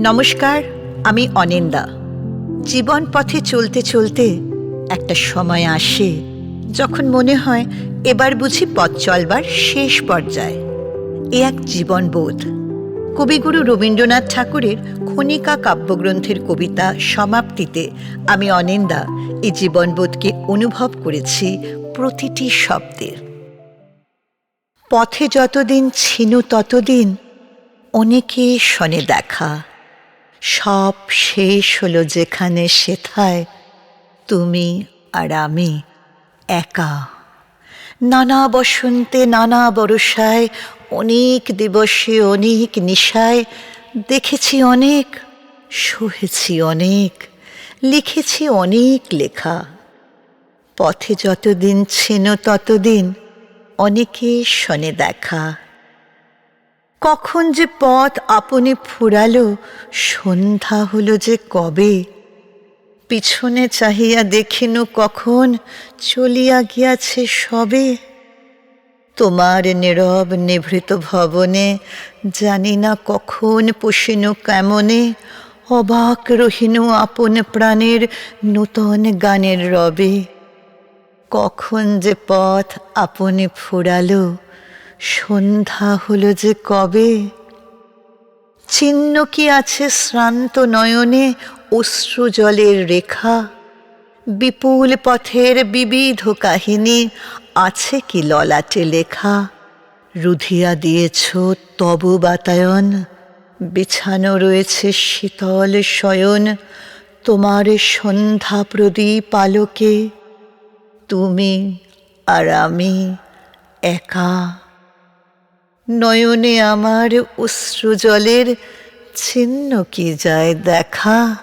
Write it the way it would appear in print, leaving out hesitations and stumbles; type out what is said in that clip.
নমস্কার, আমি অনিন্দা। জীবন পথে চলতে চলতে একটা সময় আসে যখন মনে হয় এবার বুঝি পথ চলবার শেষ পর্যায়ে। এ এক জীবনবোধ। কবিগুরু রবীন্দ্রনাথ ঠাকুরের খনিকা কাব্যগ্রন্থের কবিতা সমাপ্তিতে আমি অনিন্দা এই জীবনবোধকে অনুভব করেছি প্রতিটি শব্দে। পথে যতদিন ছিনু ততদিন অনেকে শনে দেখা, সব শেষ হলো যেখানে সেথায় তুমি আর আমি একা। নানা বসন্তে নানা বরষায়, অনেক দিবসে অনেক নিশায় দেখেছি অনেক, সহেছি অনেক, লিখেছি অনেক লেখা। পথে যতদিন ছিল ততদিন অনেকে শনে দেখা। কখন যে পথ আপনি ফুরালো, সন্ধ্যা হলো যে কবে। পিছনে চাহিয়া দেখিনু কখন চলিয়া গিয়াছে সবে। তোমার নীরব নিভৃত ভবনে জানি না কখন পশিনু কেমনে, অবাক রহিনু আপন প্রাণের নূতন গানের রবে। কখন যে পথ আপনি ফুরালো, সন্ধ্যা হলো যে কবে। চিহ্ন কি আছে শ্রান্ত নয়নে অশ্রু জলের রেখা, বিপুল পথের বিবিধ কাহিনী আছে কি ললাটে লেখা। রুধিয়া দিয়েছ তব বাতায়ন, বিছানো রয়েছে শীতল শয়ন তোমার সন্ধ্যা প্রদীপ আলোকে। তুমি আর আমি একা। নয়নে আমার অশ্রু জলের চিহ্ন কি যায় দেখা।